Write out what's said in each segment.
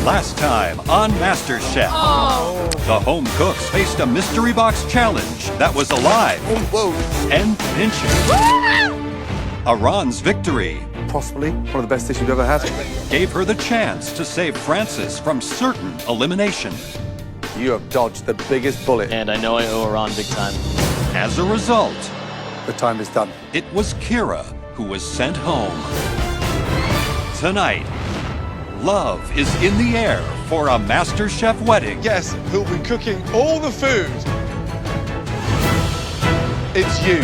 Last time on MasterChef, the home cooks faced a mystery box challenge that was alive and pinching. Iran's victory Possibly one of the best dishes you've ever had. gave her the chance to save Francis from certain elimination. You have dodged the biggest bullet. And I know I owe Iran big time. As a result, The time is done. it was Kira who was sent home. Tonight, love is in the air for a MasterChef wedding. Guess who'll be cooking all the food? It's you.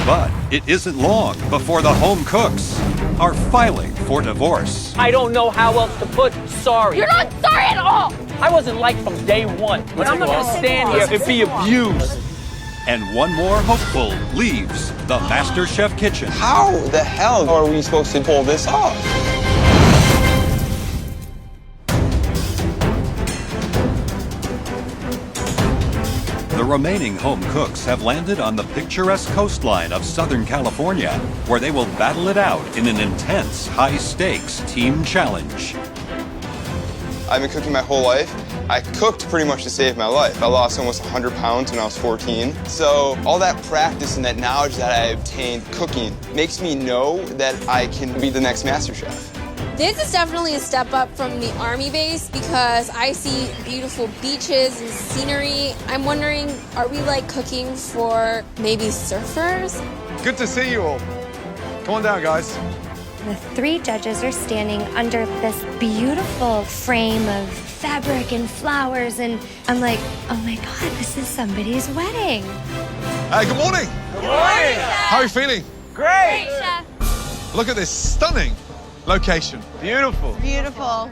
But it isn't long before the home cooks are filing for divorce. I don't know how else to put sorry. You're not sorry at all! I wasn't liked from day one. But I'm not gonna stand here and be abused. And one more hopeful leaves the MasterChef kitchen. How the hell are we supposed to pull this off? The remaining home cooks have landed on the picturesque coastline of Southern California, where they will battle it out in an intense, high-stakes team challenge. I've been cooking my whole life. I cooked pretty much to save my life. I lost almost 100 pounds when I was 14. So all that practice and that knowledge that I obtained cooking makes me know that I can be the next MasterChef. This is definitely a step up from the Army base because I see beautiful beaches and scenery. I'm wondering, are we like cooking for maybe surfers? Good to see you all. Come on down, guys. The three judges are standing under this beautiful frame of fabric and flowers, and I'm like, oh my God, this is somebody's wedding. Good morning. Good morning. How are you feeling? Great! Look at this stunning location. Beautiful. Beautiful.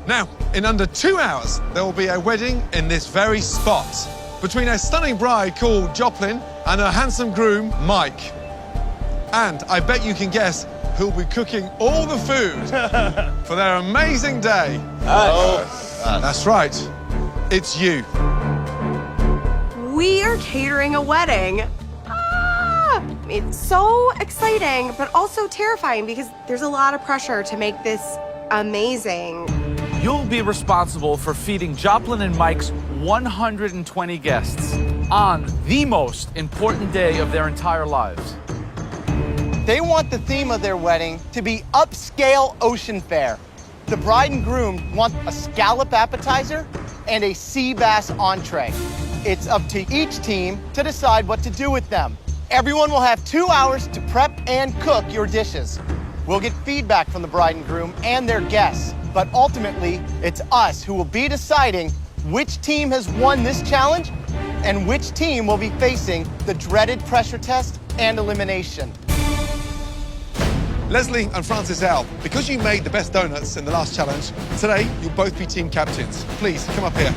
Now, in under 2 hours, there will be a wedding in this very spot between a stunning bride called Joplin and her handsome groom, Mike. And I bet you can guess who'll be cooking all the food for their amazing day. That's right. It's you. We are catering a wedding. It's so exciting, but also terrifying because there's a lot of pressure to make this amazing. You'll be responsible for feeding Joplin and Mike's 120 guests on the most important day of their entire lives. They want the theme of their wedding to be upscale ocean fare. The bride and groom want a scallop appetizer and a sea bass entree. It's up to each team to decide what to do with them. Everyone will have 2 hours to prep and cook your dishes. We'll get feedback from the bride and groom and their guests, but ultimately, it's us who will be deciding which team has won this challenge and which team will be facing the dreaded pressure test and elimination. Leslie and Francis L., because you made the best donuts in the last challenge, today you'll both be team captains. Please, come up here.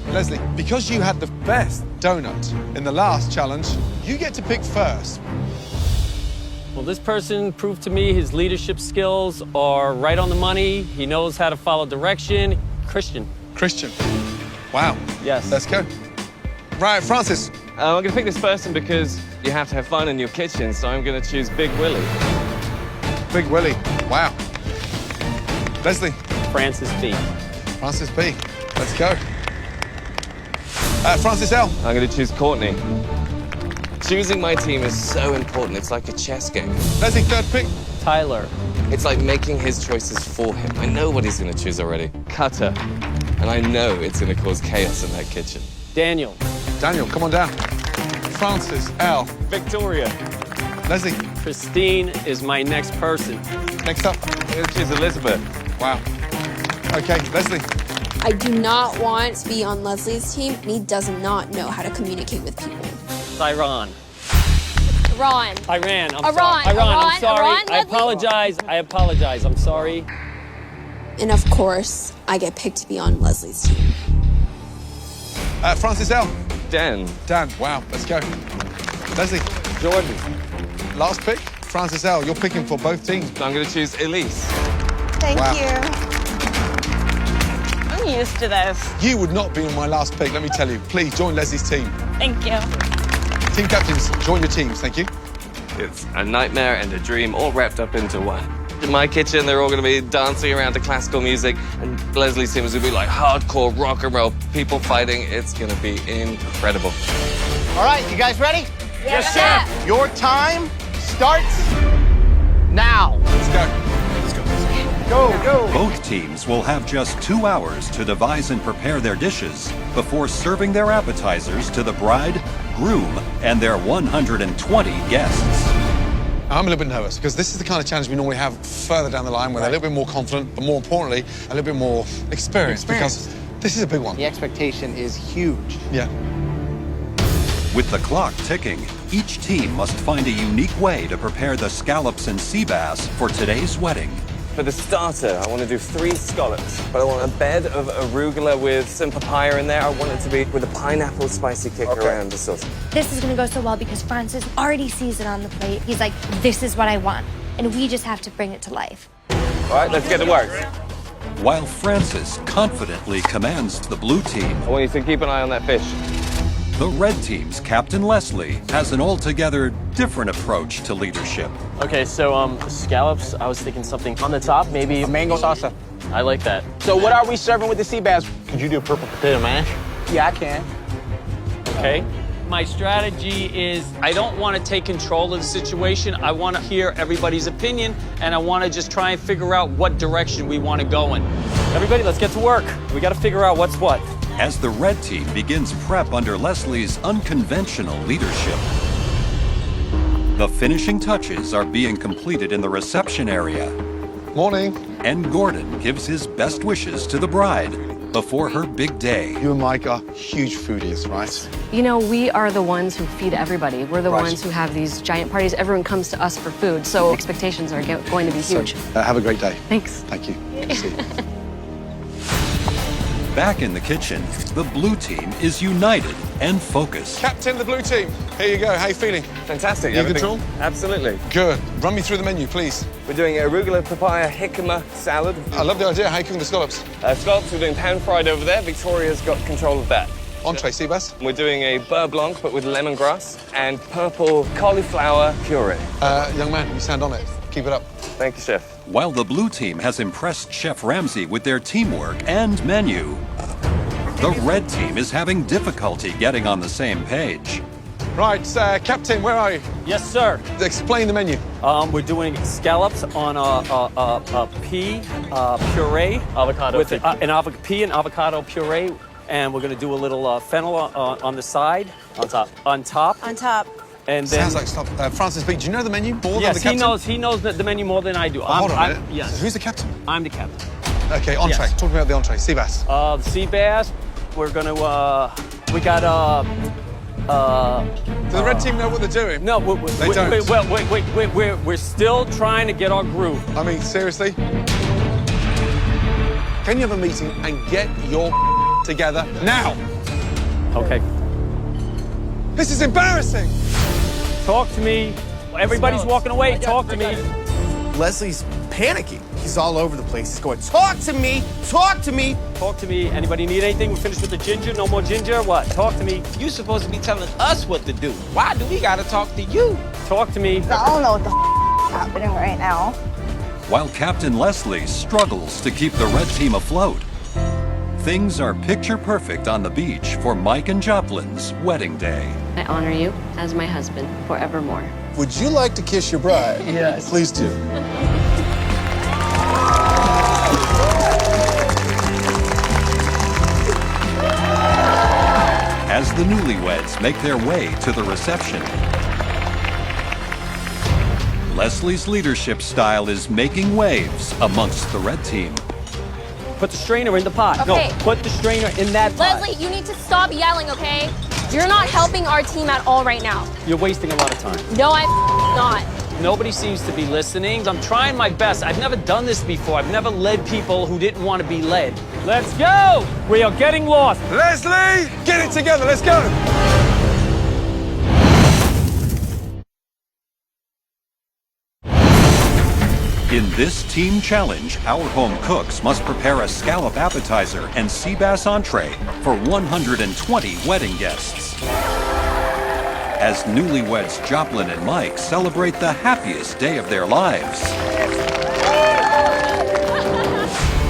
Leslie, because you had the best donut in the last challenge, you get to pick first. Well, this person proved to me his leadership skills are right on the money. He knows how to follow direction. Christian. Christian. Wow. Yes. Let's go. Right, Francis. I'm going to pick this person because you have to have fun in your kitchen, so I'm going to choose Big Willie. Big Willie. Wow. Leslie. Francis B. Francis B. Let's go. Francis L. I'm going to choose Courtney. Choosing my team is so important. It's like a chess game. Leslie, third pick. Tyler. It's like making his choices for him. I know what he's going to choose already. Cutter. And I know it's going to cause chaos in that kitchen. Daniel. Daniel, come on down. Francis L. Victoria. Leslie. Christine is my next person. Next up. I'm going to choose Elizabeth. Wow. Okay, Leslie. I do not want to be on Leslie's team. He does not know how to communicate with people. Iran. Iran. Iran. I'm Iran. sorry. Iran. I'm sorry. Iran, I apologize. I apologize. I'm sorry. And of course, I get picked to be on Leslie's team. Francis L. Dan. Dan, wow, let's go. Leslie. Jordan. Last pick. Francis L., you're picking for both teams. I'm going to choose Elise. Thank Wow. you. I'm used to this. You would not be on my last pick, let me tell you. Please join Leslie's team. Thank you. Team captains, join your teams, thank you. It's a nightmare and a dream all wrapped up into one. In my kitchen, they're all going to be dancing around to classical music, and Leslie's team is going to be like hardcore rock and roll, people fighting. It's going to be incredible. All right, you guys ready? Yes, chef. Your time starts now. Let's go. Go. Both teams will have just 2 hours to devise and prepare their dishes before serving their appetizers to the bride, groom, and their 120 guests. I'm a little bit nervous because this is the kind of challenge we normally have further down the line where they're a little bit more confident, but more importantly, a little bit more experienced. Because this is a big one. The expectation is huge. Yeah. With the clock ticking, each team must find a unique way to prepare the scallops and sea bass for today's wedding. For the starter, I want to do 3 scallops, but I want a bed of arugula with some papaya in there. I want it to be with a pineapple spicy kick around the sauce. This is gonna go so well because Francis already sees it on the plate. He's like, this is what I want. And we just have to bring it to life. All right, let's get to work. While Francis confidently commands the blue team, I want you to keep an eye on that fish. the red team's Captain Leslie has an altogether different approach to leadership. Okay, so scallops, I was thinking something on the top, maybe. A mango salsa. I like that. So what are we serving with the sea bass? Could you do a purple potato mash? Yeah, I can. Okay. My strategy is I don't want to take control of the situation. I want to hear everybody's opinion, and I want to just try and figure out what direction we want to go in. Everybody, let's get to work. We got to figure out what's what. As the red team begins prep under Leslie's unconventional leadership, the finishing touches are being completed in the reception area. Morning. And Gordon gives his best wishes to the bride before her big day. You and Mike are huge foodies, right? You know, we are the ones who feed everybody. We're the ones who have these giant parties. Everyone comes to us for food, so expectations are going to be huge. Have a great day. Thanks. Thank you. Good to see you. Back in the kitchen, the blue team is united and focused. Captain, the blue team. Here you go. How you feeling? Fantastic. You in control? Absolutely. Good. Run me through the menu, please. We're doing arugula papaya jicama salad. I love the idea. How you cooking the scallops? Scallops, we're doing pan-fried over there. Victoria's got control of that. Entree, sea bass. We're doing a beurre blanc, but with lemongrass and purple cauliflower puree. Young man, you sound on it. Keep it up. Thank you, Chef. While the blue team has impressed Chef Ramsay with their teamwork and menu, the red team is having difficulty getting on the same page. Right, Captain, where are you? Yes, sir. Explain the menu. We're doing scallops on a pea puree. Avocado. With pea and avocado puree. And we're going to do a little fennel on the side. On top. On top. On top. And then, Sounds like stuff. Francis B, do you know the menu more than the yes, captain? he knows the menu more than I do. Hold on a minute. Yes. Who's the captain? I'm the captain. Okay, entree. Yes. Talk about the entree. Sea bass. The sea bass, we're going to, we got, Do the red team know what they're doing? No, They don't. Wait, we're still trying to get our groove. I mean, seriously? Can you have a meeting and get your together now? Okay. This is embarrassing. Talk to me. Everybody's walking away. Talk to me. Leslie's panicking. He's all over the place. He's going, talk to me, talk to me. Talk to me. Anybody need anything? We're finished with the ginger. No more ginger. What? Talk to me. You're supposed to be telling us what to do. Why do we gotta talk to you? Talk to me. I don't know what the is happening right now. While Captain Leslie struggles to keep the red team afloat, things are picture perfect on the beach for Mike and Joplin's wedding day. I honor you as my husband forevermore. Would you like to kiss your bride? Yes. Please do. As the newlyweds make their way to the reception, Leslie's leadership style is making waves amongst the red team. Put the strainer in the pot. Okay. No, put the strainer in that pot. Leslie, you need to stop yelling, okay? You're not helping our team at all right now. You're wasting a lot of time. No, I'm not. Nobody seems to be listening. I'm trying my best. I've never done this before. I've never led people who didn't want to be led. Let's go! We are getting lost. Leslie, get it together. Let's go. In this team challenge, our home cooks must prepare a scallop appetizer and sea bass entree for 120 wedding guests. as newlyweds Joplin and Mike celebrate the happiest day of their lives.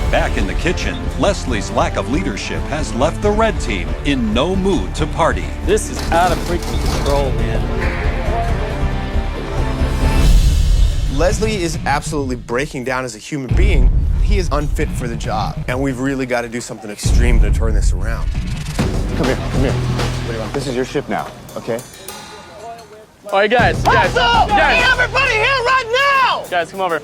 Back in the kitchen, Leslie's lack of leadership has left the red team in no mood to party. This is out of freaking control, man. Leslie is absolutely breaking down as a human being. He is unfit for the job, and we've really got to do something extreme to turn this around. Come here, come here. What do you want? This is your shift now, okay? All right, guys. What's up? Hey, everybody here right now! Guys, come over.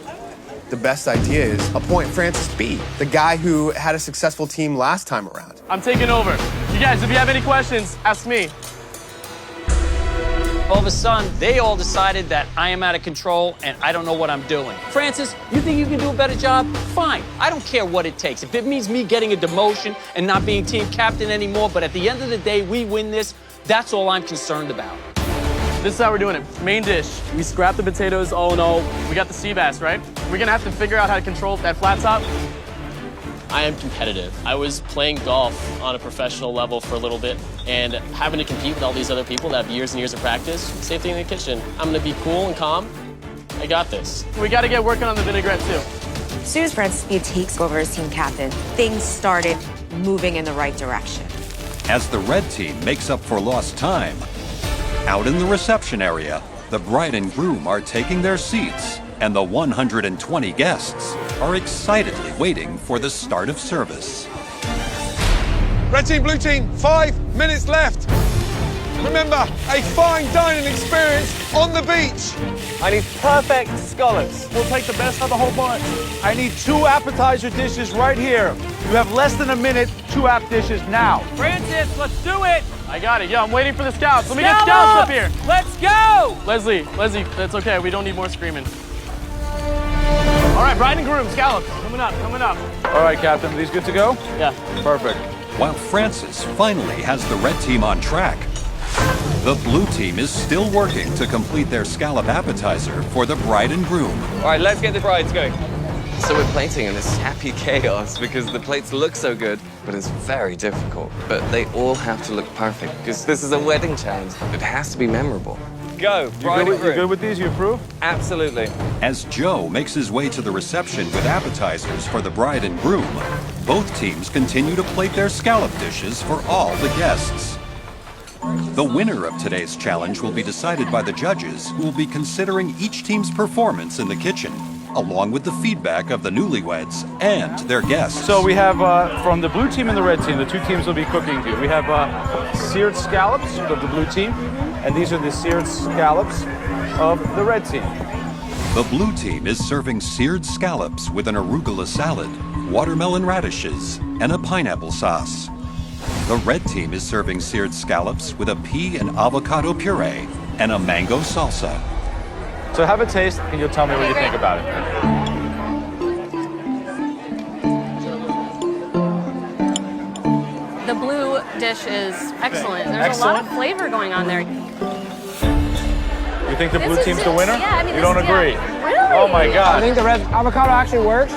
The best idea is appoint Francis B., the guy who had a successful team last time around. I'm taking over. You guys, if you have any questions, ask me. All of a sudden, they all decided that I am out of control and I don't know what I'm doing. Francis, you think you can do a better job? Fine. I don't care what it takes. If it means me getting a demotion and not being team captain anymore, but at the end of the day, we win this, that's all I'm concerned about. This is how we're doing it. Main dish. We scrap the potatoes all in all. We got the sea bass, right? We're gonna have to figure out how to control that flat top. I am competitive. I was playing golf on a professional level for a little bit, and having to compete with all these other people that have years and years of practice, same thing in the kitchen. I'm gonna be cool and calm. I got this. We gotta get working on the vinaigrette too. As soon as Francis B. takes over as team captain, things started moving in the right direction. As the red team makes up for lost time, out in the reception area, the bride and groom are taking their seats, and the 120 guests are excitedly waiting for the start of service. Red team, blue team, 5 minutes left. Remember, a fine dining experience on the beach. I need perfect scallops. We'll take the best of the whole bunch. I need 2 appetizer dishes right here. You have less than a minute, 2 app dishes now. Francis, let's do it! I got it. Yeah, I'm waiting for the scouts. Let me get scouts up here. Let's go! Leslie, that's okay. We don't need more screaming. All right, bride and groom, scallops. Coming up, coming up. All right, Captain, are these good to go? Yeah. Perfect. While Francis finally has the red team on track, the blue team is still working to complete their scallop appetizer for the bride and groom. All right, let's get the brides going. So we're plating in this happy chaos because the plates look so good, but it's very difficult. But they all have to look perfect because this is a wedding challenge. It has to be memorable. Go, bride and groom. You good with these? You approve? Absolutely. As Joe makes his way to the reception with appetizers for the bride and groom, both teams continue to plate their scallop dishes for all the guests. The winner of today's challenge will be decided by the judges, who will be considering each team's performance in the kitchen, along with the feedback of the newlyweds and their guests. So we have, from the blue team and the red team, the 2 teams will be cooking here. We have seared scallops of the blue team, and these are the seared scallops of the red team. The blue team is serving seared scallops with an arugula salad, watermelon radishes, and a pineapple sauce. The red team is serving seared scallops with a pea and avocado puree and a mango salsa. So have a taste, and you'll tell me what you think about it. The blue dish is excellent. There's a lot of flavor going on there. You think the blue This is team's the just- winner? yeah, I mean, you this don't is- yeah. agree? Really? Oh my God. I think the red avocado actually works.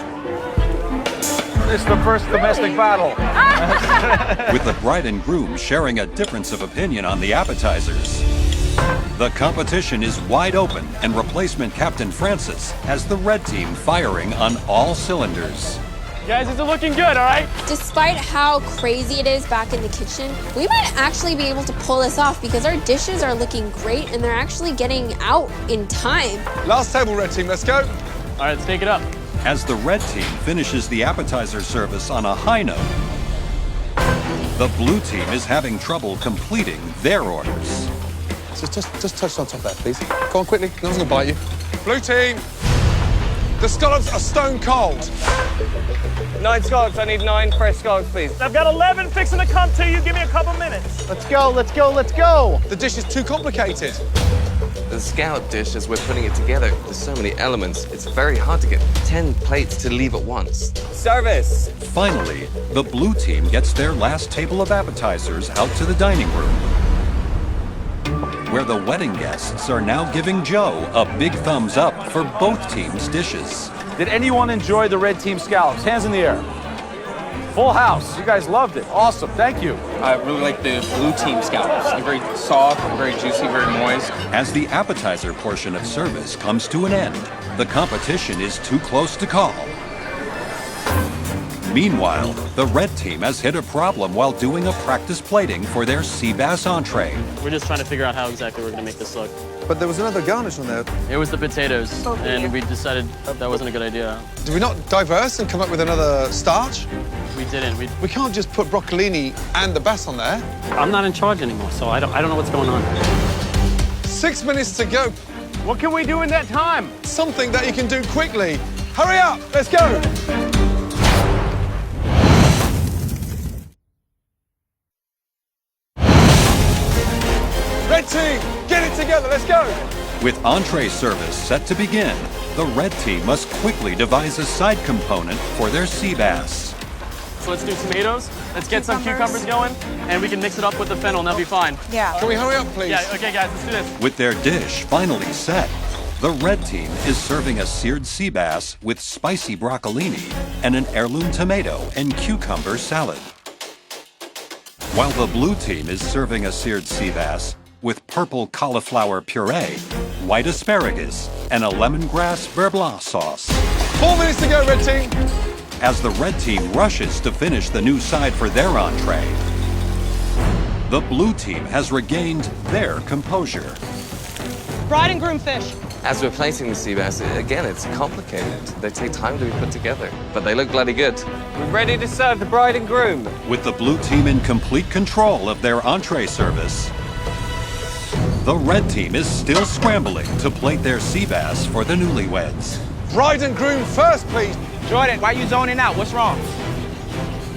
It's the first domestic battle. With the bride and groom sharing a difference of opinion on the appetizers. The competition is wide open, and replacement Captain Francis has the red team firing on all cylinders. Guys, is it looking good, all right? Despite how crazy it is back in the kitchen, we might actually be able to pull this off because our dishes are looking great and they're actually getting out in time. Last table, red team, let's go. All right, let's take it up. As the red team finishes the appetizer service on a high note, the blue team is having trouble completing their orders. Just touch on top of that, please. Go on quickly, no one's gonna bite you. Blue team, the scallops are stone cold. 9 scallops. I need 9 fresh scallops, please. I've got 11 fixing to come to you. Give me a couple minutes. Let's go, let's go, let's go. The dish is too complicated. The scallop dish, as we're putting it together, there's so many elements, it's very hard to get 10 plates to leave at once. Service! Finally, the blue team gets their last table of appetizers out to the dining room, where the wedding guests are now giving Joe a big thumbs up for both teams' dishes. Did anyone enjoy the red team scallops? Hands in the air. Full house. You guys loved it. Awesome. Thank you. I really like the blue team scallops. They're very soft, very juicy, very moist. As the appetizer portion of service comes to an end, the competition is too close to call. Meanwhile, the red team has hit a problem while doing a practice plating for their sea bass entree. We're just trying to figure out how exactly we're gonna make this look. But there was another garnish on there. It was the potatoes, and we decided that wasn't a good idea. Did we not diverse and come up with another starch? We didn't. We can't just put broccolini and the bass on there. I'm not in charge anymore, so I don't know what's going on. 6 minutes to go. What can we do in that time? Something that you can do quickly. Hurry up, let's go. Red team, get it together, let's go. With entree service set to begin, the red team must quickly devise a side component for their sea bass. So let's do tomatoes. Let's get some cucumbers going, and we can mix it up with the fennel, and that'll be fine. Yeah. Can we hurry up, please? Yeah, okay, guys, let's do this. With their dish finally set, the red team is serving a seared sea bass with spicy broccolini and an heirloom tomato and cucumber salad. While the blue team is serving a seared sea bass with purple cauliflower puree, white asparagus, and a lemongrass beurre blanc sauce. 4 minutes to go, red team. As the red team rushes to finish the new side for their entree, the blue team has regained their composure. Bride and groom fish. As we're plating the sea bass, again, it's complicated. They take time to be put together, but they look bloody good. We're ready to serve the bride and groom. With the blue team in complete control of their entree service, the red team is still scrambling to plate their sea bass for the newlyweds. Bride and groom first, please. Jordan, why you zoning out? What's wrong?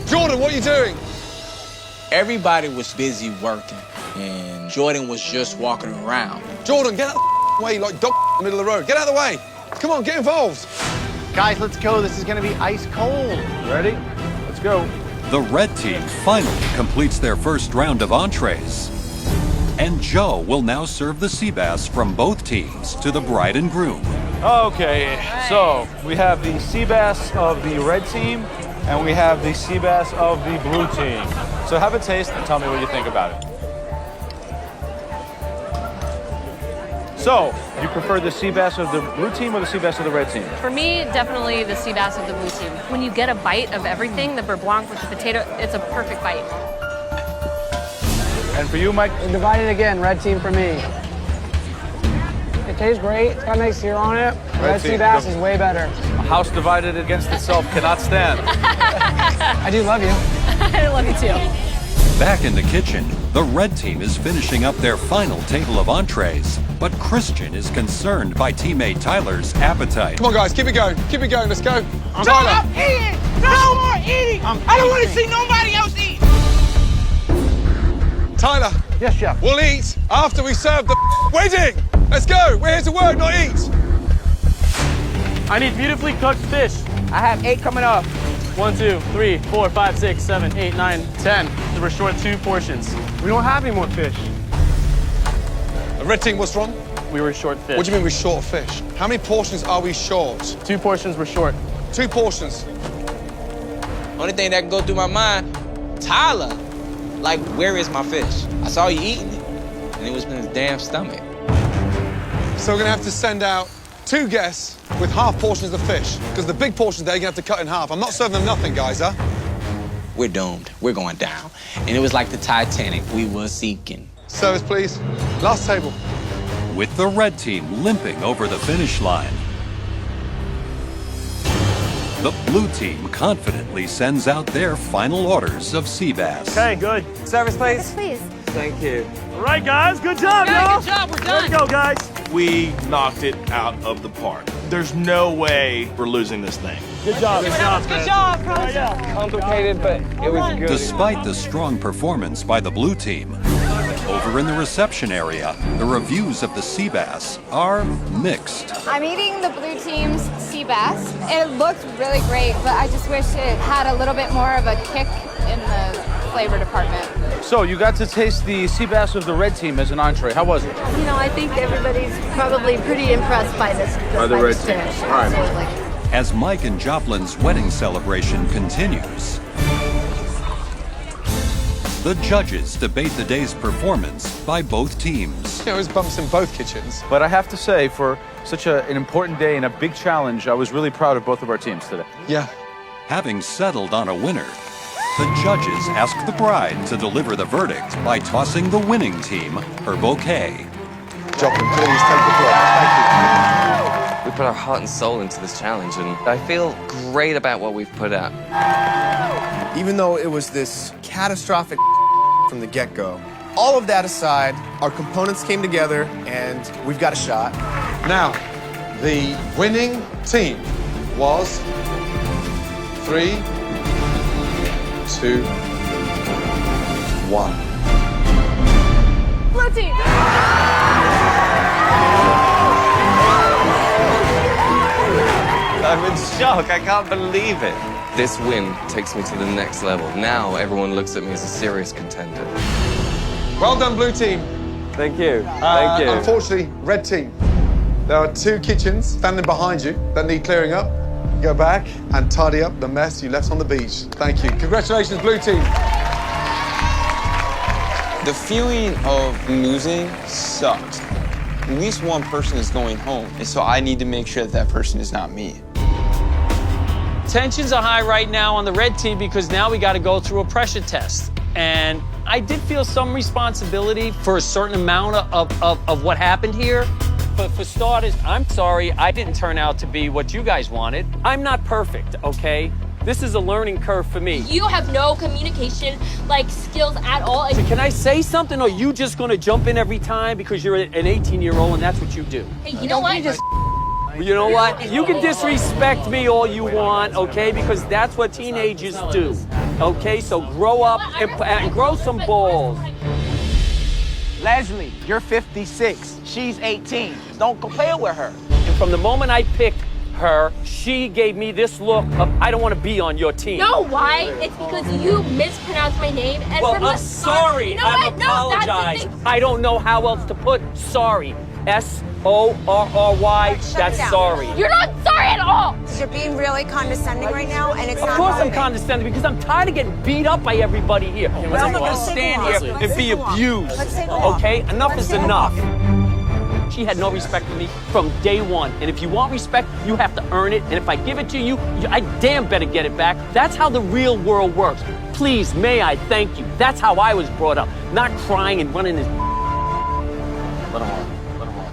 Jordan, what are you doing? Everybody was busy working, and Jordan was just walking around. Jordan, get out of the way like dog in the middle of the road. Get out of the way. Come on, get involved. Guys, let's go. This is gonna be ice cold. Ready? Let's go. The red team finally completes their first round of entrees. And Joe will now serve the sea bass from both teams to the bride and groom. Okay, so we have the sea bass of the red team, and we have the sea bass of the blue team. So have a taste and tell me what you think about it. So, you prefer the sea bass of the blue team or the sea bass of the red team? For me, definitely the sea bass of the blue team. When you get a bite of everything, the beurre blanc with the potato, it's a perfect bite. And for you, Mike? We're divided again, red team for me. It tastes great. It's got a nice sear on it. Red sea bass is way better. A house divided against itself cannot stand. I do love you. I love you too. Back in the kitchen, the red team is finishing up their final table of entrees, but Christian is concerned by teammate Tyler's appetite. Come on, guys, keep it going. Keep it going, let's go. No, Tyler. I'm eating! No more eating! I don't want to see nobody else eat! Tyler. Yes, chef. We'll eat after we serve the wedding. Let's go. We're here to work, not eat. I need beautifully cooked fish. I have 8 coming up. 1, 2, 3, 4, 5, 6, 7, 8, 9, 10. So we're short 2 portions. We don't have any more fish. The red team, what's wrong? We were short fish. What do you mean we're short of fish? How many portions are we short? 2 portions were short. 2 portions. Only thing that can go through my mind, Tyler, like, where is my fish? I saw you eating it, and it was in his damn stomach. So we're gonna have to send out 2 guests with half portions of fish, because the big portions there you're gonna have to cut in half. I'm not serving them nothing, guys, huh? We're doomed. We're going down. And it was like the Titanic. We were sinking. Service, please. Last table. With the red team limping over the finish line, the blue team confidently sends out their final orders of sea bass. Okay, good. Service, please. Please. Thank you. All right, guys, good job, y'all. Good job, we're done. Let's go, guys. We knocked it out of the park. There's no way we're losing this thing. Good job. Good job, Carlos. Complicated, but it was good. Despite the strong performance by the blue team, over in the reception area, the reviews of the sea bass are mixed. I'm eating the blue team's sea bass. It looked really great, but I just wish it had a little bit more of a kick in the flavor department. So, you got to taste the sea bass of the red team as an entree. How was it? You know, I think everybody's probably pretty impressed by this. By the red team. dish. All right. Absolutely. As Mike and Joplin's wedding celebration continues, The judges debate the day's performance by both teams. There was bumps in both kitchens. But I have to say, for such an important day and a big challenge, I was really proud of both of our teams today. Yeah. Having settled on a winner, the judges ask the bride to deliver the verdict by tossing the winning team her bouquet. Joplin, please take the floor. Thank you. We put our heart and soul into this challenge, and I feel great about what we've put out. Even though it was this catastrophic from the get-go, all of that aside, our components came together, and we've got a shot. Now, the winning team was 3, 2, 1. Blue team! I'm in shock. I can't believe it. This win takes me to the next level. Now everyone looks at me as a serious contender. Well done, blue team. Thank you. Thank you. Unfortunately, red team, there are 2 kitchens standing behind you that need clearing up. Go back and tidy up the mess you left on the beach. Thank you. Congratulations, blue team. The feeling of losing sucks. At least one person is going home, and so I need to make sure that that person is not me. Tensions are high right now on the red team because now we got to go through a pressure test. And I did feel some responsibility for a certain amount of what happened here. But for starters, I'm sorry I didn't turn out to be what you guys wanted. I'm not perfect, okay? This is a learning curve for me. You have no communication skills at all. So can I say something, or are you just gonna jump in every time because you're an 18-year-old and that's what you do? Hey, you know what? You know what? You can disrespect me all you want, okay? Because that's what teenagers do, okay? So grow up and grow some balls. Leslie, you're 56. She's 18. Don't compare with her. And from the moment I picked her, she gave me this look of, I don't want to be on your team. You know why? It's because you mispronounced my name. And well, I'm sorry. You know I'm what? apologized. No, I don't know how else to put sorry. S-O-R-R-Y, that's sorry. You're not sorry at all. You're being really condescending right now, and it's Of not course I'm moving. condescending because I'm tired of getting beat up by everybody here. I'm not going to stand here and be abused. Okay? Enough is enough. She had no respect for me from day one. And if you want respect, you have to earn it. And if I give it to you, I damn better get it back. That's how the real world works. Please, may I thank you. That's how I was brought up. Not crying and running this. Let him on. Let him on.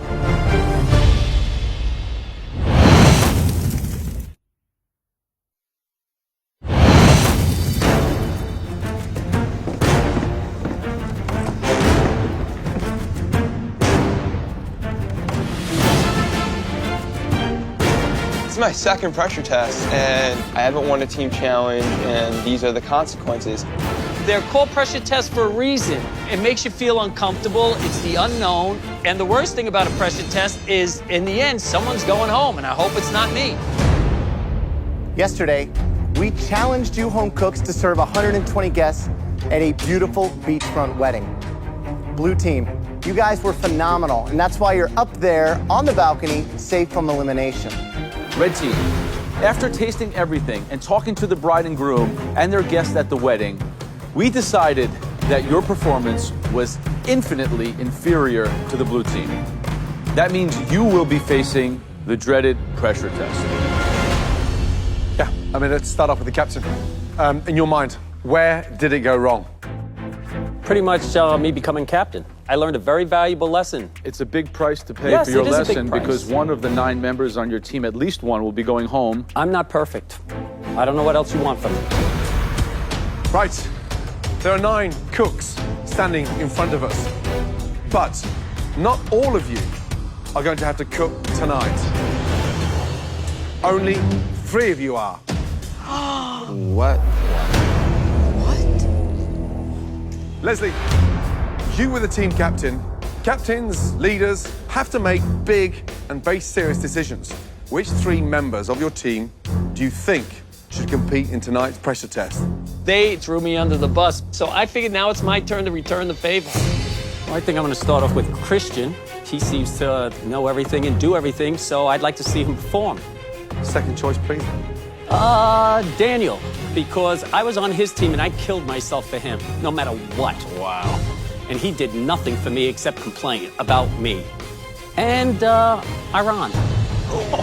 It's my second pressure test, and I haven't won a team challenge, and these are the consequences. They're called pressure tests for a reason. It makes you feel uncomfortable. It's the unknown. And the worst thing about a pressure test is, in the end, someone's going home, and I hope it's not me. Yesterday, we challenged you home cooks to serve 120 guests at a beautiful beachfront wedding. Blue team, you guys were phenomenal, and that's why you're up there on the balcony, safe from elimination. Red team, after tasting everything and talking to the bride and groom and their guests at the wedding, we decided that your performance was infinitely inferior to the blue team. That means you will be facing the dreaded pressure test. Yeah, I mean, let's start off with the captain. In your mind, where did it go wrong? Pretty much me becoming captain. I learned a very valuable lesson. It's a big price to pay Yes, for your it is a big lesson price. because one of the 9 members on your team, at least one, will be going home. I'm not perfect. I don't know what else you want from me. Right. There are 9 cooks standing in front of us. But not all of you are going to have to cook tonight. Only 3 of you are. What? Leslie, you were the team captain. Captains, leaders, have to make big and very serious decisions. Which 3 members of your team do you think should compete in tonight's pressure test? They threw me under the bus, so I figured now it's my turn to return the favor. Well, I think I'm going to start off with Christian. He seems to know everything and do everything, so I'd like to see him perform. Second choice, please. Daniel. because I was on his team and I killed myself for him, no matter what. Wow. And he did nothing for me except complain about me. And Iran. Her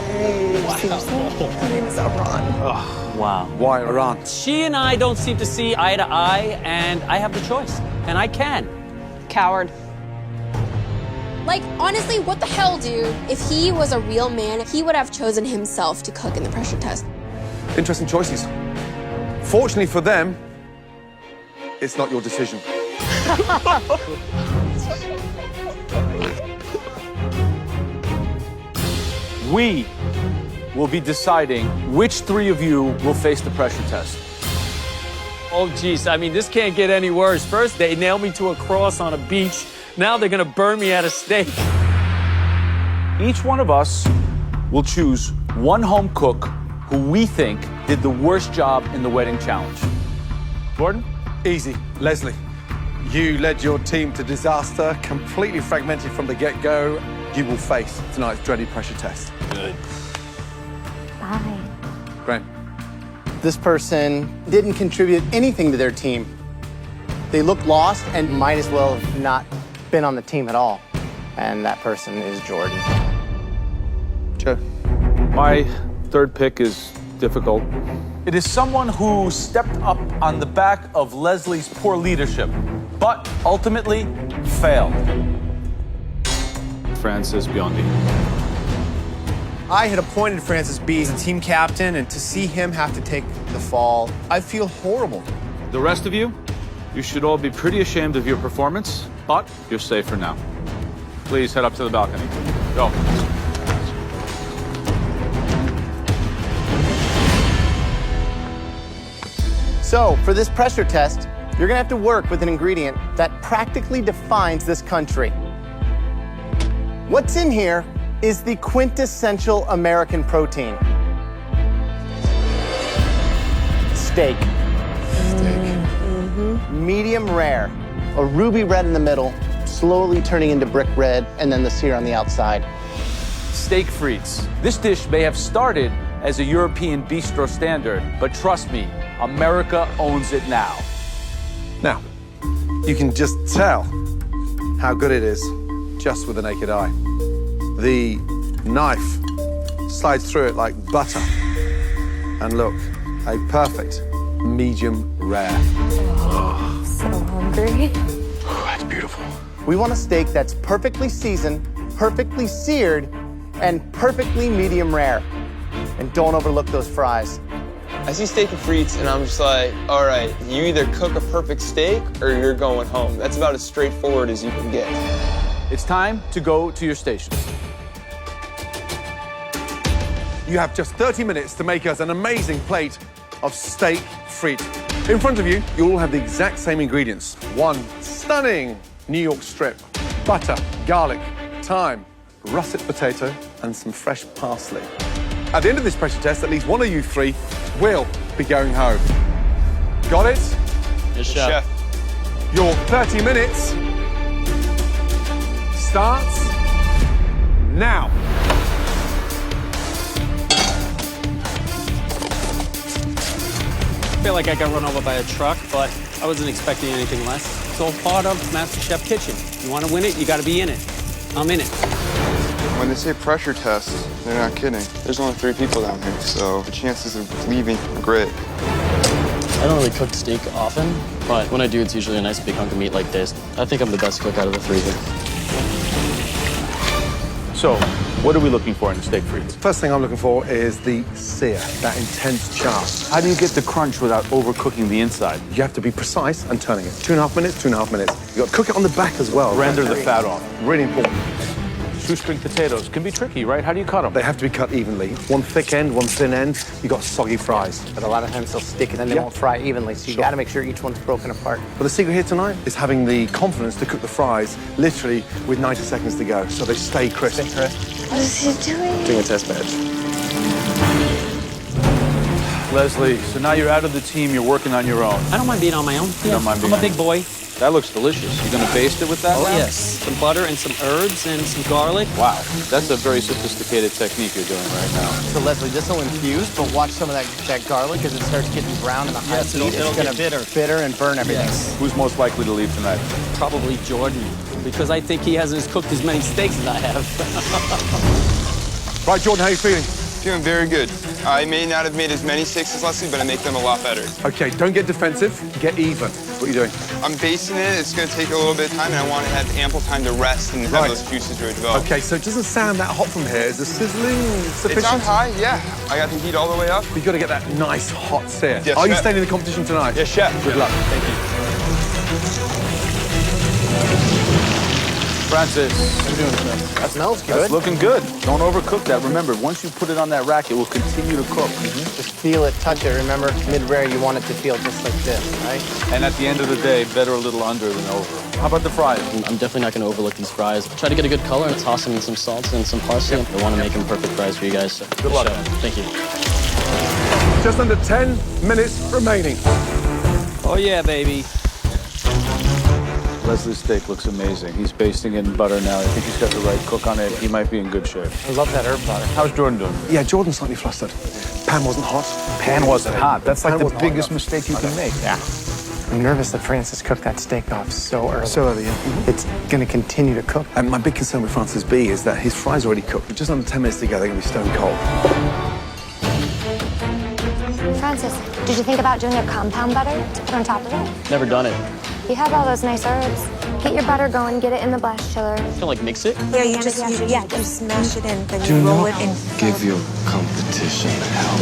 name is Iran. Wow. Why Iran? She and I don't seem to see eye to eye, and I have the choice, and I can. Coward. Like, honestly, what the hell, dude? If he was a real man, he would have chosen himself to cook in the pressure test. Interesting choices. Fortunately for them, it's not your decision. We will be deciding which three of you will face the pressure test. Oh, geez, I mean, this can't get any worse. First, they nailed me to a cross on a beach. Now they're gonna burn me at a stake. Each one of us will choose one home cook who we think did the worst job in the wedding challenge. Gordon? Easy. Leslie, you led your team to disaster, completely fragmented from the get-go. You will face tonight's dreaded pressure test. Good. Bye. Graham. This person didn't contribute anything to their team. They look lost and might as well have not been on the team at all. And that person is Jordan. Joe. My third pick is difficult. It is someone who stepped up on the back of Leslie's poor leadership, but ultimately failed. Francis Biondi. I had appointed Francis B as a team captain, and to see him have to take the fall, I feel horrible. The rest of you, you should all be pretty ashamed of your performance, but you're safe for now. Please head up to the balcony. Go. So, for this pressure test, you're gonna have to work with an ingredient that practically defines this country. What's in here is the quintessential American protein. Steak. Medium rare. A ruby red in the middle, slowly turning into brick red, and then the sear on the outside. Steak frites. This dish may have started as a European bistro standard, but trust me, America owns it now. Now, you can just tell how good it is just with the naked eye. The knife slides through it like butter. And look, a perfect medium rare. Oh, so hungry. That's beautiful. We want a steak that's perfectly seasoned, perfectly seared, and perfectly medium rare. And don't overlook those fries. I see steak and frites, and I'm just like, all right, you either cook a perfect steak or you're going home. That's about as straightforward as you can get. It's time to go to your stations. You have just 30 minutes to make us an amazing plate of steak frite. In front of you, you all have the exact same ingredients. One stunning New York strip, butter, garlic, thyme, russet potato, and some fresh parsley. At the end of this pressure test, at least one of you three will be going home. Got it? Yes, chef. Your 30 minutes starts now. I feel like I got run over by a truck, but I wasn't expecting anything less. It's all part of MasterChef Kitchen. You want to win it, you got to be in it. I'm in it. When they say pressure test, they're not kidding. There's only 3 people down here, so the chances of leaving are great. I don't really cook steak often, but when I do, it's usually a nice big hunk of meat like this. I think I'm the best cook out of the 3 here. So, what are we looking for in the steak frites? First thing I'm looking for is the sear, that intense char. How do you get the crunch without overcooking the inside? You have to be precise and turning it. 2.5 minutes, 2.5 minutes. You got to cook it on the back as well. Render the fat off. Really important. Shoestring potatoes can be tricky, right? How do you cut them? They have to be cut evenly. One thick end, one thin end. You got soggy fries. But a lot of times they'll stick and then they won't fry evenly, so you gotta make sure each one's broken apart. But the secret here tonight is having the confidence to cook the fries literally with 90 seconds to go, so they stay crisp. What is he doing? Doing a test match. Leslie, so now you're out of the team, you're working on your own. I don't mind being on my own. You don't mind being I'm a big boy. That looks delicious. You're gonna baste it with that? Oh, now? yes. Some butter and some herbs and some garlic. Wow, that's a very sophisticated technique you're doing right now. So Leslie, this will infuse, but watch some of that garlic as it starts getting brown in the high heat. it'll It's gonna get bitter. and burn everything. Yes. Who's most likely to leave tonight? Probably Jordan, because I think he hasn't cooked as many steaks as I have. Right, Jordan, how are you feeling? Feeling very good. I may not have made as many steaks as Leslie, but I make them a lot better. Okay, don't get defensive, get even. What are you doing? I'm basting it. It's going to take a little bit of time, and I want to have ample time to rest and have those juices really develop. Okay, so it doesn't sound that hot from here. Is the sizzling sufficient? It's on high, yeah. I got the heat all the way up. You've got to get that nice hot sear. Yes, Are you chef. staying in the competition tonight? Yes, chef. Good luck. Thank you. Francis. What are you doing, Chef? That smells good. That's looking good. Don't overcook that. Remember, once you put it on that rack, it will continue to cook. Just feel it, touch it. Remember, mid-rare, you want it to feel just like this, right? And at the end of the day, better a little under than over. How about the fries? I'm definitely not going to overlook these fries. Try to get a good color and toss them in some salts and some parsley. I want to make them perfect fries for you guys. So Good luck. Thank you. Just under 10 minutes remaining. Oh, yeah, baby. Leslie's steak looks amazing. He's basting it in butter now. I think he's got the right cook on it. He might be in good shape. I love that herb butter. How's Jordan doing? Yeah, Jordan's slightly flustered. Pan wasn't hot. Pan wasn't hot. That's like Pan the wasn't hot biggest enough. mistake you can make. Yeah. I'm nervous that Francis cooked that steak off so early. So early, yeah. It's going to continue to cook. And my big concern with Francis B is that his fries are already cooked. Just under 10 minutes to go, they're going to be stone cold. Francis, did you think about doing a compound butter to put on top of it? Never done it. You have all those nice herbs. Get your butter going, get it in the blast chiller. Kind of like mix it. Yeah, you smash it in, then you roll it in. Give your competition help.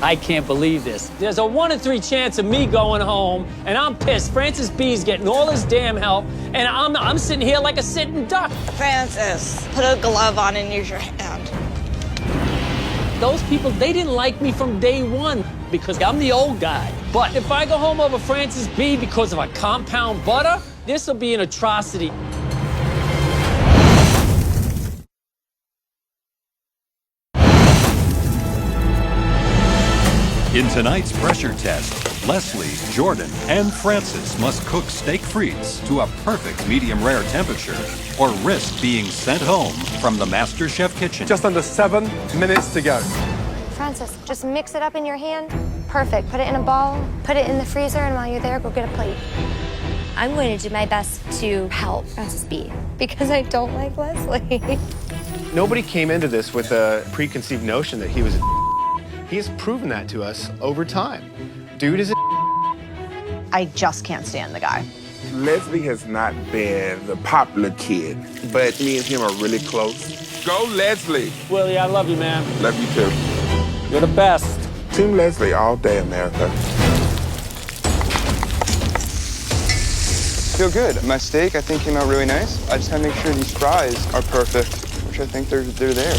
I can't believe this. There's a 1 in 3 chance of me going home, and I'm pissed. Francis B's getting all his damn help, and I'm sitting here like a sitting duck. Francis, put a glove on and use your hand. Those people, they didn't like me from day one because I'm the old guy. But if I go home over Francis B because of a compound butter, this will be an atrocity. In tonight's pressure test, Leslie, Jordan, and Francis must cook steak frites to a perfect medium-rare temperature or risk being sent home from the MasterChef kitchen. Just under 7 minutes to go. Francis, just mix it up in your hand. Perfect. Put it in a ball, put it in the freezer, and while you're there, go get a plate. I'm going to do my best to help Francis B because I don't like Leslie. Nobody came into this with a preconceived notion that he was a He has proven that to us over time. Dude is a I just can't stand the guy. Leslie has not been the popular kid, but me and him are really close. Go, Leslie. Willie, I love you, man. Love you too. You're the best. Team Leslie all day, America. Feel good. My steak, I think, came out really nice. I just gotta make sure these fries are perfect, which I think they're there.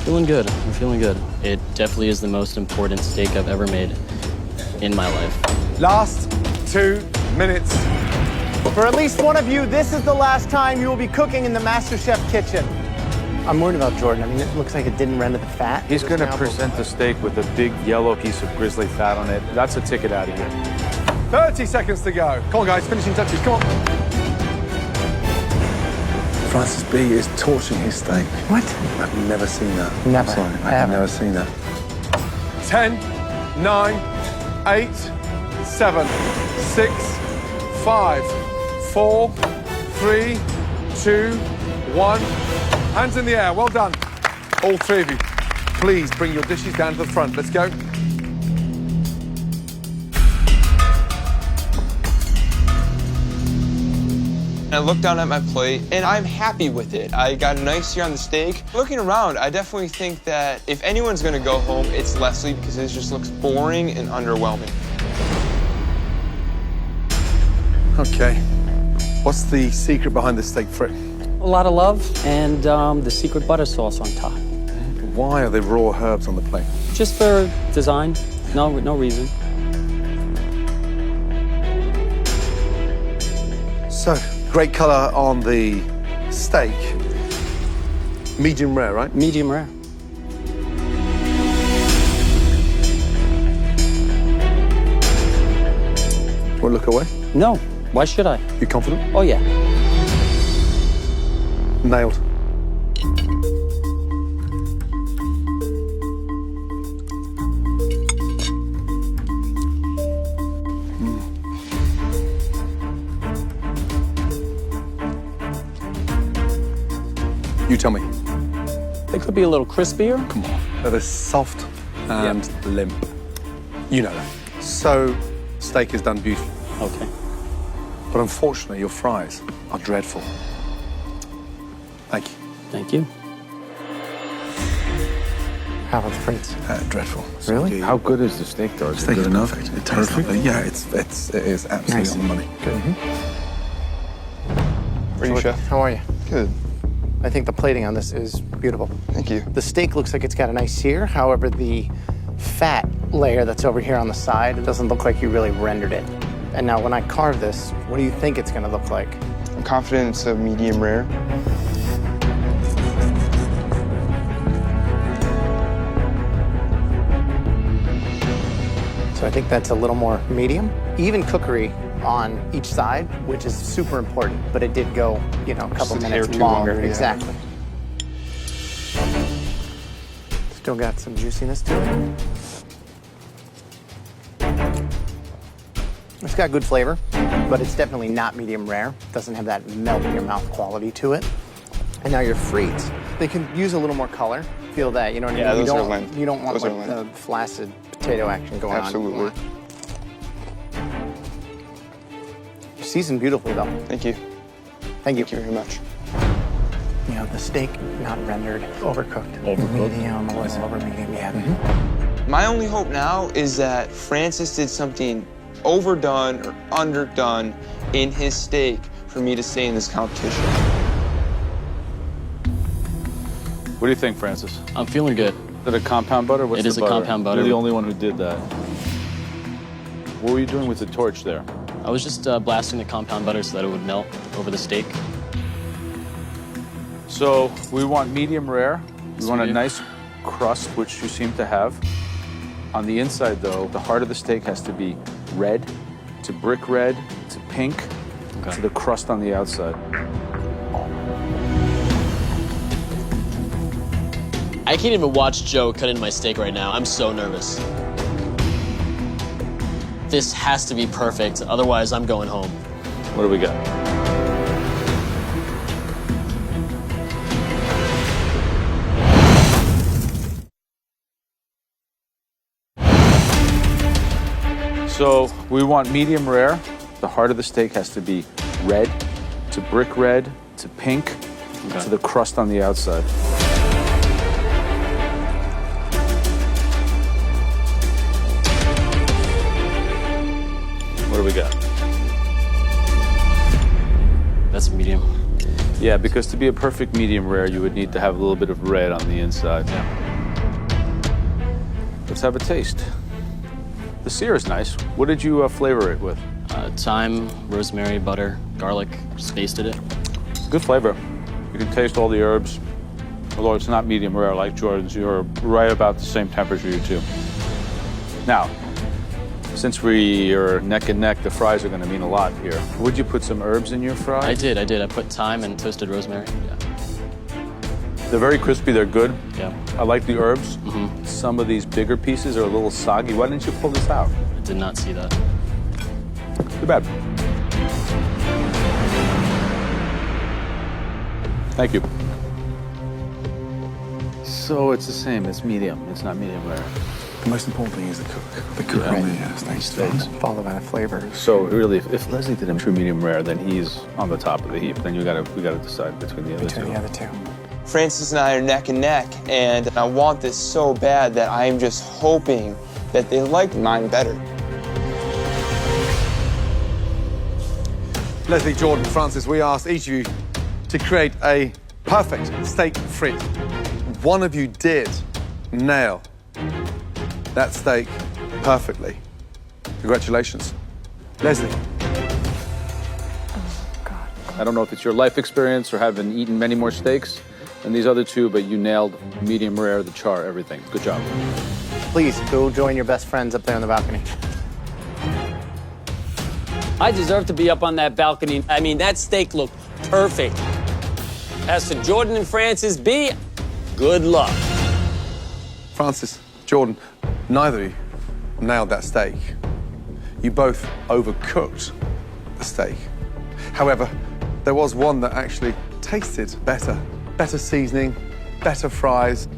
Feeling good. I'm feeling good. It definitely is the most important steak I've ever made in my life. Last 2 minutes. For at least one of you, this is the last time you will be cooking in the MasterChef kitchen. I'm worried about Jordan. I mean, it looks like it didn't render the fat. He's going to present the steak with a big yellow piece of grizzly fat on it. That's a ticket out of here. 30 seconds to go. Come on, guys, finishing touches. Come on. Francis B is torching his steak. What? I've never seen that. Never. Sorry, I've never seen that. 10, 9, 8, 7, 6, 5, 4, 3, 2, 1. Hands in the air. Well done. All three of you. Please bring your dishes down to the front. Let's go. I look down at my plate, and I'm happy with it. I got a nice sear on the steak. Looking around, I definitely think that if anyone's gonna go home, it's Leslie, because it just looks boring and underwhelming. Okay. What's the secret behind this steak frit? A lot of love and the secret butter sauce on top. Why are there raw herbs on the plate? Just for design. No reason. So, great color on the steak. Medium rare, right? Medium rare. Won't look away? No. Why should I? You confident? Oh, yeah. Nailed. You tell me. They could be a little crispier. Come on. They're soft and limp. You know that. So, steak is done beautifully. Okay. But unfortunately, your fries are dreadful. Thank you. Thank you. How about the frites? Dreadful. Really? How good is the steak, though? Is Steak it is good enough? perfect. It tastes perfect. Yeah, it is absolutely Nice. on the money. Good. For you, Chef? How are you? Good. I think the plating on this is beautiful. Thank you. The steak looks like it's got a nice sear. However, the fat layer that's over here on the side, it doesn't look like you really rendered it. And now when I carve this, what do you think it's gonna look like? I'm confident it's a medium rare. So I think that's a little more medium. Even cookery on each side, which is super important, but it did go, you know, a couple Just a minutes hair too longer. longer, yeah. Exactly. Still got some juiciness to it. It's got good flavor, but it's definitely not medium rare. It doesn't have that melt in your mouth quality to it. And now your frites, they can use a little more color. Feel that, you know what I mean? Yeah, you those are don't, lent. you don't want Those are like lent. the flaccid potato action going Absolutely. on. Seasoned beautifully, though. Thank you. Thank you. Thank you very much. You know, the steak not rendered, overcooked. Medium, a little over medium, yeah. My only hope now is that Francis did something overdone or underdone in his steak for me to stay in this competition. What do you think, Francis? I'm feeling good. Is it a compound butter? What's It the is a butter? compound butter. You're the only one who did that. What were you doing with the torch there? I was just blasting the compound butter so that it would melt over the steak. So we want medium rare. We want a Medium. nice crust, which you seem to have. On the inside, though, the heart of the steak has to be red to brick red to pink to the crust on the outside. I can't even watch Joe cut into my steak right now. I'm so nervous. This has to be perfect, otherwise I'm going home. What do we got? So we want medium rare. The heart of the steak has to be red to brick red to pink to the crust on the outside. What do we got? That's medium. Yeah, because to be a perfect medium rare, you would need to have a little bit of red on the inside. Yeah. Let's have a taste. The sear is nice. What did you flavor it with? Thyme, rosemary, butter, garlic. Just basted it. Good flavor. You can taste all the herbs. Although it's not medium rare like Jordan's, you're right about the same temperature, you two. Now, since we are neck and neck, the fries are going to mean a lot here. Would you put some herbs in your fries? I did. I put thyme and toasted rosemary. Yeah. They're very crispy. They're good. Yeah. I like the herbs. Some of these bigger pieces are a little soggy. Why didn't you pull this out? I did not see that. Too bad. Thank you. So it's the same. It's medium. It's not medium rare. The most important thing is the cook. The cook on the steaks. Followed by the flavor. So really, if Leslie did a true medium rare, then he's on the top of the heap. Then we gotta decide between the other two. Between the other two. Francis and I are neck and neck, and I want this so bad that I'm just hoping that they like mine better. Leslie, Jordan, Francis, we asked each of you to create a perfect steak frit. One of you did nail that steak perfectly. Congratulations. Leslie. I don't know if it's your life experience or having eaten many more steaks than these other two, but you nailed medium rare, the char, everything. Good job. Please go join your best friends up there on the balcony. I deserve to be up on that balcony. I mean, that steak looked perfect. As for Jordan and Francis B, good luck. Francis, Jordan, neither of you nailed that steak. You both overcooked the steak. However, there was one that actually tasted better. Better seasoning, better fries,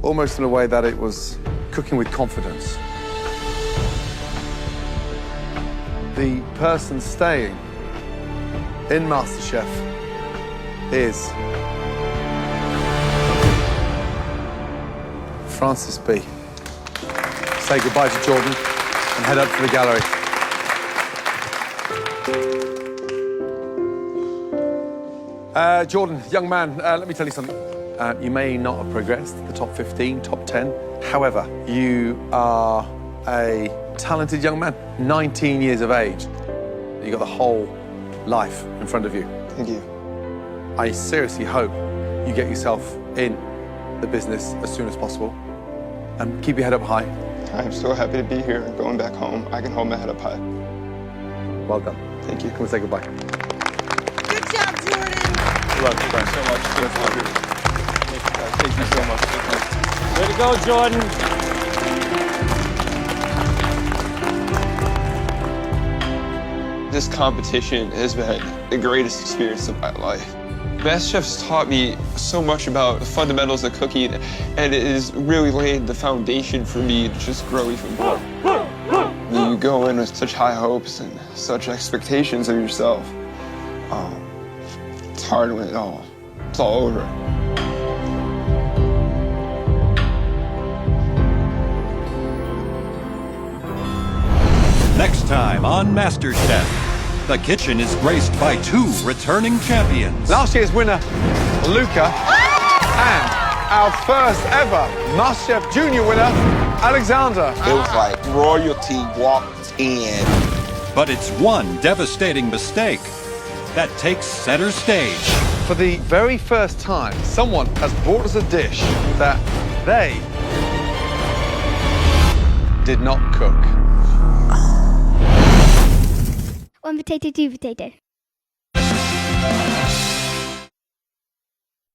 almost in a way that it was cooking with confidence. The person staying in MasterChef is Francis B. Say goodbye to Jordan and head up to the gallery. Jordan, young man, let me tell you something. You may not have progressed to the top 15, top 10. However, you are a talented young man, 19 years of age. You got the whole life in front of you. Thank you. I seriously hope you get yourself in the business as soon as possible. And keep your head up high. I'm so happy to be here and going back home. I can hold my head up high. Well done. Thank you. Come and say goodbye. Good job, Jordan. Good luck. Thank you so much. Thank you so much. Way to go, Jordan. This competition has been the greatest experience of my life. MasterChef's taught me so much about the fundamentals of cooking, and it has really laid the foundation for me to just grow even more. You go in with such high hopes and such expectations of yourself. It's hard when it's all over. Next time on MasterChef, the kitchen is graced by 2 returning champions. Last year's winner, Luca, and our first ever MasterChef Junior winner, Alexander. It was like royalty walked in. But it's one devastating mistake that takes center stage. For the very first time, someone has brought us a dish that they did not cook. 1 potato, 2 potato.